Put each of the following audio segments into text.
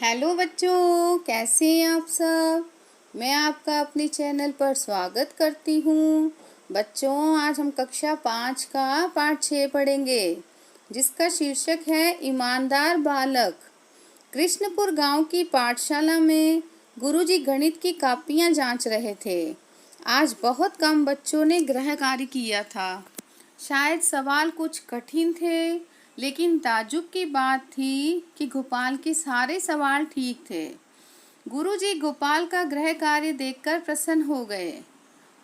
Hello बच्चों, कैसे हैं आप सब। मैं आपका अपने चैनल पर स्वागत करती हूँ। बच्चों, आज हम कक्षा 5 का पाठ 6 पढ़ेंगे, जिसका शीर्षक है ईमानदार बालक। कृष्णपुर गांव की पाठशाला में गुरुजी गणित की कापियाँ जांच रहे थे। आज बहुत कम बच्चों ने गृह कार्य किया था। शायद सवाल कुछ कठिन थे, लेकिन ताज्जुब की बात थी कि गोपाल के सारे सवाल ठीक थे। गुरुजी गोपाल का गृह कार्य देखकर प्रसन्न हो गए।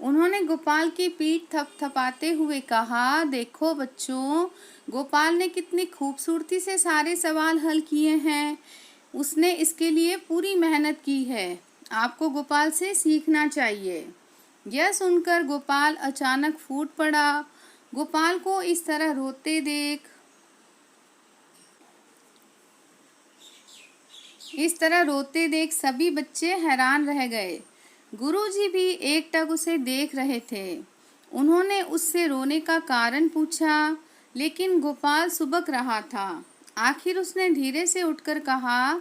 उन्होंने गोपाल की पीठ थपथपाते हुए कहा, देखो बच्चों, गोपाल ने कितनी खूबसूरती से सारे सवाल हल किए हैं। उसने इसके लिए पूरी मेहनत की है। आपको गोपाल से सीखना चाहिए। यह सुनकर गोपाल अचानक फूट पड़ा। गोपाल को इस तरह रोते देख सभी बच्चे हैरान रह गए। गुरुजी भी एकटक उसे देख रहे थे। उन्होंने उससे रोने का कारण पूछा, लेकिन गोपाल सुबक रहा था। आखिर उसने धीरे से उठकर कहा,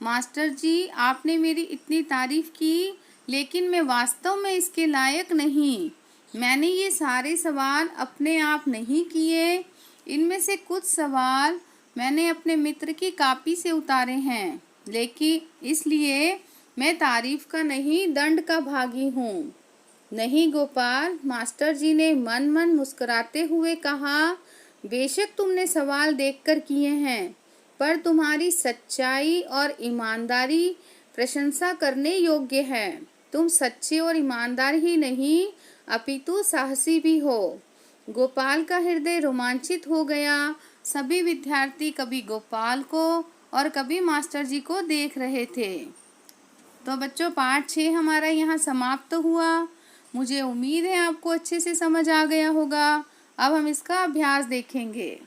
मास्टर जी, आपने मेरी इतनी तारीफ की, लेकिन मैं वास्तव में इसके लायक नहीं। मैंने ये सारे सवाल अपने आप नहीं किए। इनमें से कुछ सवाल मैंने अपने मित्र की कॉपी से उतारे हैं, लेकिन इसलिए मैं तारीफ का नहीं, दंड का भागी हूँ। नहीं गोपाल, मास्टर जी ने मन मन मुस्कुराते हुए कहा, बेशक तुमने सवाल देखकर किए हैं, पर तुम्हारी सच्चाई और ईमानदारी प्रशंसा करने योग्य है। तुम सच्चे और ईमानदार ही नहीं, अपितु साहसी भी हो। गोपाल का हृदय रोमांचित हो गया। सभी विद्यार्थी कभी गोपाल को और कभी मास्टर जी को देख रहे थे। तो बच्चों, पाठ 6 हमारा यहाँ समाप्त हुआ। मुझे उम्मीद है आपको अच्छे से समझ आ गया होगा। अब हम इसका अभ्यास देखेंगे।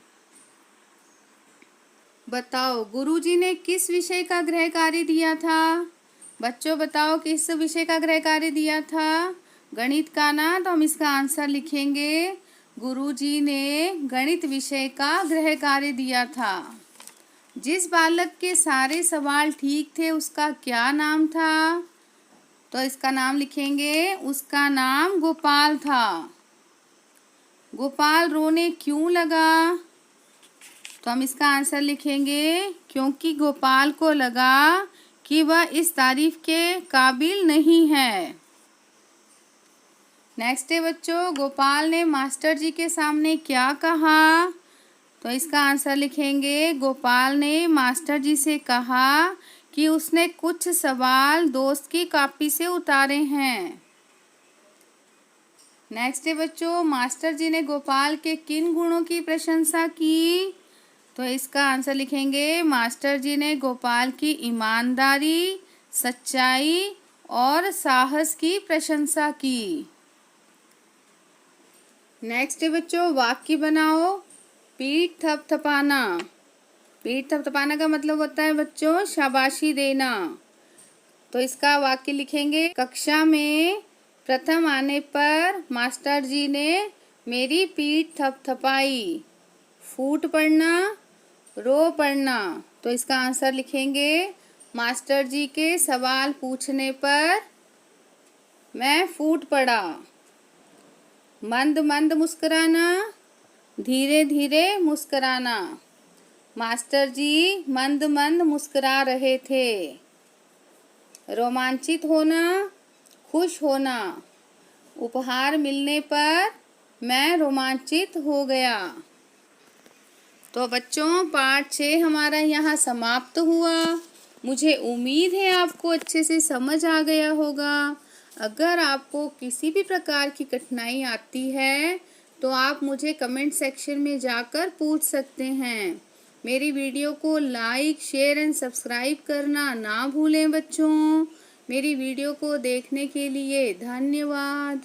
बताओ, गुरुजी ने किस विषय का गृह कार्य दिया था। बच्चों बताओ, किस विषय का गृह कार्य दिया था। गणित का ना, तो हम इसका आंसर लिखेंगे, गुरुजी ने गणित विषय का गृह कार्य दिया था। जिस बालक के सारे सवाल ठीक थे उसका क्या नाम था। तो इसका नाम लिखेंगे, उसका नाम गोपाल था। गोपाल रोने क्यों लगा। तो हम इसका आंसर लिखेंगे, क्योंकि गोपाल को लगा कि वह इस तारीफ के काबिल नहीं है। नेक्स्ट है बच्चों, गोपाल ने मास्टर जी के सामने क्या कहा। तो इसका आंसर लिखेंगे, गोपाल ने मास्टर जी से कहा कि उसने कुछ सवाल दोस्त की कॉपी से उतारे हैं। नेक्स्ट है बच्चों, मास्टर जी ने गोपाल के किन गुणों की प्रशंसा की। तो इसका आंसर लिखेंगे, मास्टर जी ने गोपाल की ईमानदारी, सच्चाई और साहस की प्रशंसा की। नेक्स्ट है बच्चों, वाक्य बनाओ। पीठ थपथपाना। पीठ थपथपाना का मतलब होता है बच्चों शाबाशी देना। तो इसका वाक्य लिखेंगे, कक्षा में प्रथम आने पर मास्टर जी ने मेरी पीठ थपथपाई। फूट पड़ना, रो पड़ना। तो इसका आंसर लिखेंगे, मास्टर जी के सवाल पूछने पर मैं फूट पड़ा। मंद मंद मुस्कुराना, धीरे धीरे मुस्कुराना। मास्टर जी मंद मंद मुस्कुरा रहे थे। रोमांचित होना, खुश होना। उपहार मिलने पर मैं रोमांचित हो गया। तो बच्चों, पाठ 6 हमारा यहाँ समाप्त हुआ। मुझे उम्मीद है आपको अच्छे से समझ आ गया होगा। अगर आपको किसी भी प्रकार की कठिनाई आती है तो आप मुझे कमेंट सेक्शन में जाकर पूछ सकते हैं। मेरी वीडियो को लाइक, शेयर एंड सब्सक्राइब करना ना भूलें बच्चों। मेरी वीडियो को देखने के लिए धन्यवाद।